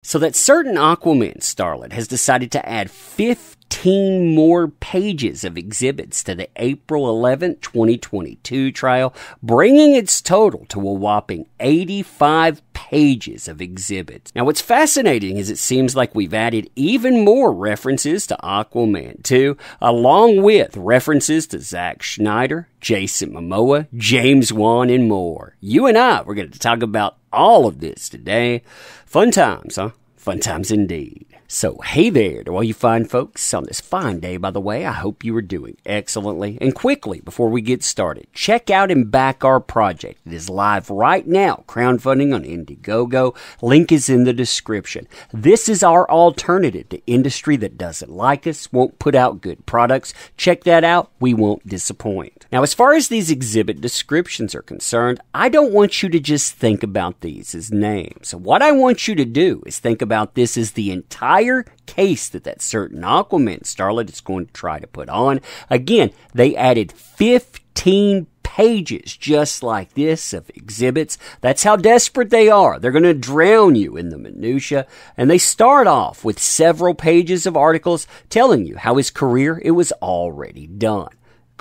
So that certain Aquaman starlet has decided to add 15 more pages of exhibits to the April 11th, 2022 trial, bringing its total to a whopping 85 pages of exhibits. Now, what's fascinating is it seems like we've added even more references to Aquaman 2, along with references to Zack Snyder, Jason Momoa, James Wan, and more. You and I, we're going to talk about all of this today. Fun times, huh? Fun times indeed. So, hey there to all you fine folks on this fine day, by the way. I hope you are doing excellently. And quickly, before we get started, check out and back our project. It is live right now, crowdfunding on Indiegogo. Link is in the description. This is our alternative to industry that doesn't like us, won't put out good products. Check that out. We won't disappoint. Now, as far as these exhibit descriptions are concerned, I don't want you to just think about these as names. What I want you to do is think about this as the entire case that certain Aquaman starlet is going to try to put on. Again, they added 15 pages just like this of exhibits. That's how desperate they are. They're going to drown you in the minutia. And they start off with several pages of articles telling you how his career, it was already done.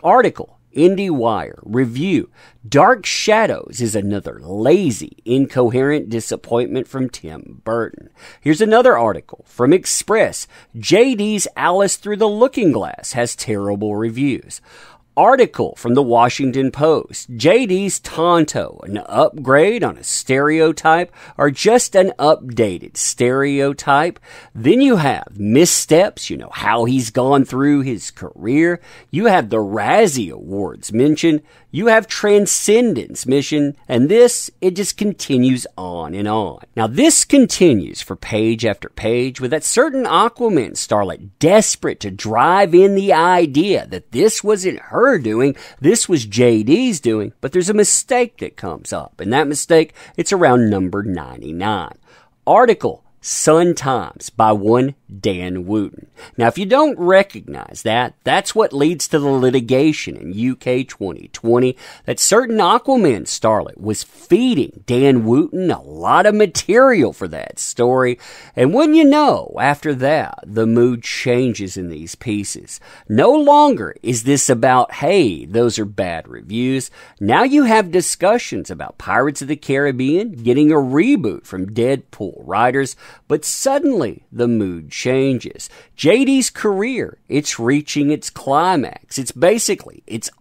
Article, IndieWire, review, Dark Shadows is another lazy, incoherent disappointment from Tim Burton. Here's another article from Express. JD's Alice Through the Looking Glass has terrible reviews. Article from the Washington Post. JD's Tonto, an upgrade on a stereotype or just an updated stereotype. Then you have Missteps, how he's gone through his career. You have the Razzie Awards mentioned. You have Transcendence mission, and this, it just continues on and on. Now, this continues for page after page with that certain Aquaman starlet desperate to drive in the idea that this wasn't her doing, this was JD's doing, but there's a mistake that comes up, and that mistake, it's around number 99. Article, Sun Times by one Dan Wooten. Now, if you don't recognize that, that's what leads to the litigation in UK 2020 that certain Aquaman starlet was feeding Dan Wooten a lot of material for that story. And when you know, after that, the mood changes in these pieces. No longer is this about, hey, those are bad reviews. Now you have discussions about Pirates of the Caribbean getting a reboot from Deadpool writers, but suddenly the mood changes. JD's career, it's reaching its climax. It's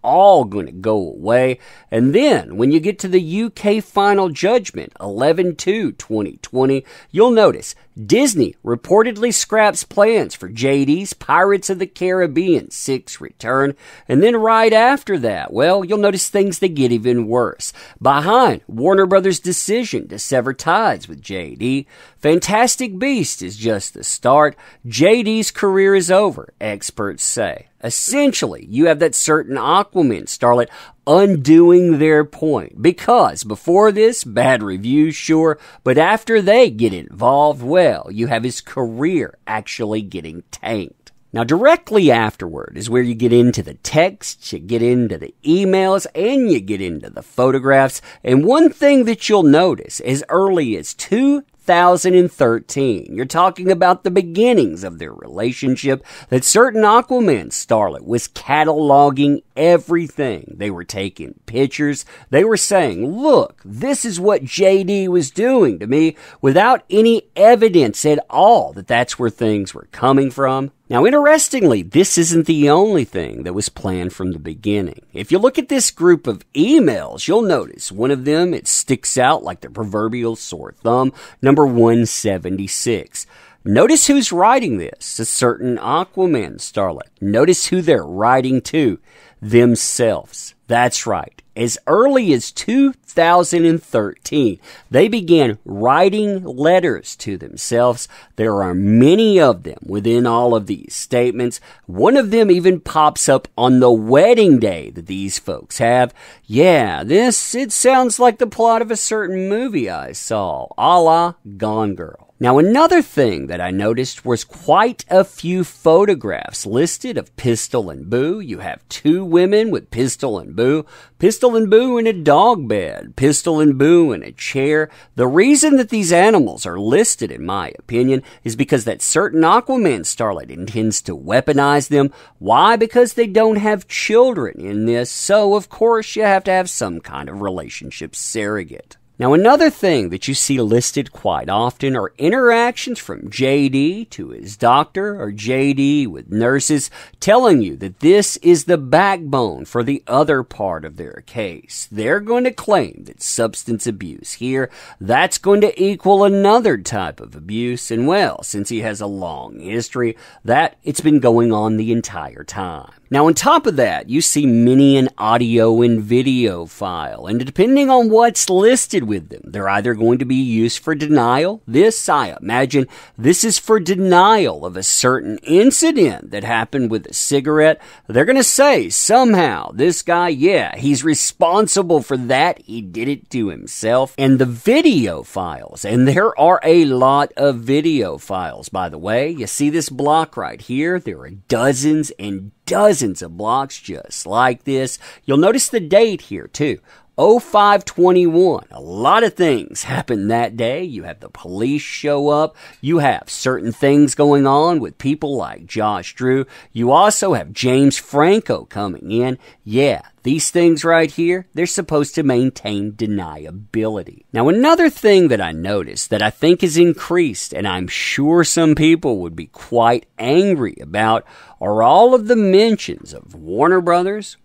all going to go away. And then when you get to the UK final judgment, 11/2/2020, you'll notice Disney reportedly scraps plans for JD's Pirates of the Caribbean 6 return. And then right after that, well, you'll notice things that get even worse. Behind Warner Brothers' decision to sever ties with JD, Fantastic Beasts is just the start. JD's career is over, experts say. Essentially, you have that certain Aquaman starlet undoing their point. Because before this, bad reviews, sure, but after they get involved, well, you have his career actually getting tanked. Now, directly afterward is where you get into the texts, you get into the emails, and you get into the photographs. And one thing that you'll notice as early as 2013, you're talking about the beginnings of their relationship, that certain Aquaman starlet was cataloging everything. They were taking pictures. They were saying, look, this is what JD was doing to me, without any evidence at all that that's where things were coming from. Now, interestingly, this isn't the only thing that was planned from the beginning. If you look at this group of emails, you'll notice one of them, it sticks out like the proverbial sore thumb, number 176. Notice who's writing this, a certain Aquaman starlet. Notice who they're writing to, themselves. That's right. As early as 2013, they began writing letters to themselves. There are many of them within all of these statements. One of them even pops up on the wedding day that these folks have. Yeah, it sounds like the plot of a certain movie I saw, a la Gone Girl. Now, another thing that I noticed was quite a few photographs listed of Pistol and Boo. You have two women with Pistol and Boo in a dog bed, Pistol and Boo in a chair. The reason that these animals are listed, in my opinion, is because that certain Aquaman starlet intends to weaponize them. Why? Because they don't have children in this, so of course you have to have some kind of relationship surrogate. Now, another thing that you see listed quite often are interactions from JD to his doctor or JD with nurses telling you that this is the backbone for the other part of their case. They're going to claim that substance abuse here, that's going to equal another type of abuse. And well, since he has a long history, that it's been going on the entire time. Now, on top of that, you see many an audio and video file, and depending on what's listed with them, they're either going to be used for denial. This, I imagine, this is for denial of a certain incident that happened with a cigarette. They're going to say, somehow, this guy, yeah, he's responsible for that. He did it to himself. And the video files, and there are a lot of video files, by the way. You see this block right here? There are dozens and dozens of blocks just like this. You'll notice the date here too. 0521. A lot of things happened that day. You have the police show up. You have certain things going on with people like Josh Drew. You also have James Franco coming in. Yeah, these things right here, they're supposed to maintain deniability. Now, another thing that I noticed that I think is increased, and I'm sure some people would be quite angry about, are all of the mentions of Warner Brothers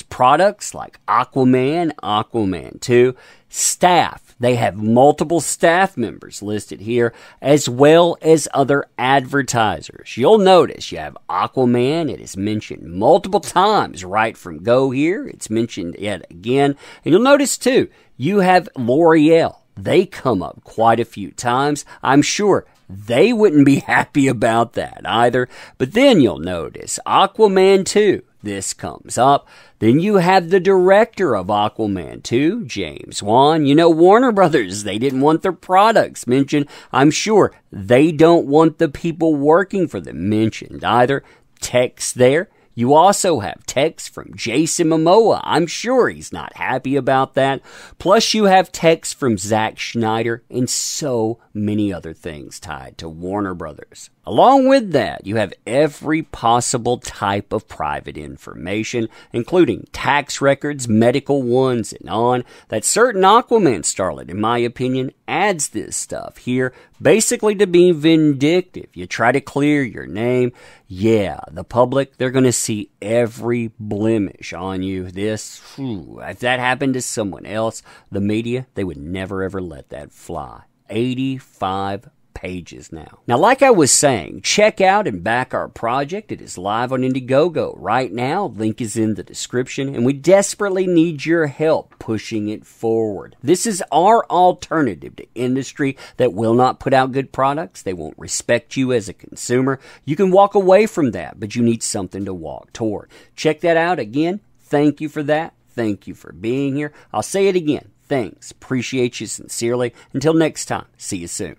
products like Aquaman, Aquaman 2, staff. They have multiple staff members listed here, as well as other advertisers. You'll notice you have Aquaman. It is mentioned multiple times right from go here. It's mentioned yet again. And you'll notice, too, you have L'Oreal. They come up quite a few times. I'm sure they wouldn't be happy about that either. But then you'll notice Aquaman 2. This comes up. Then you have the director of Aquaman 2, James Wan. You know, Warner Brothers, they didn't want their products mentioned. I'm sure they don't want the people working for them mentioned either. Text there. You also have text from Jason Momoa. I'm sure he's not happy about that. Plus, you have text from Zack Snyder and so many other things tied to Warner Brothers. Along with that, you have every possible type of private information, including tax records, medical ones, and on. That certain Aquaman starlet, in my opinion, adds this stuff here, basically to be vindictive. You try to clear your name. Yeah, the public, they're going to see every blemish on you. If that happened to someone else, the media, they would never ever let that fly. 85 pages now. Now, like I was saying, check out and back our project. It is live on Indiegogo right now. Link is in the description, and we desperately need your help pushing it forward. This is our alternative to industry that will not put out good products. They won't respect you as a consumer. You can walk away from that, but you need something to walk toward. Check that out again. Thank you for that. Thank you for being here. I'll say it again. Thanks. Appreciate you sincerely. Until next time, see you soon.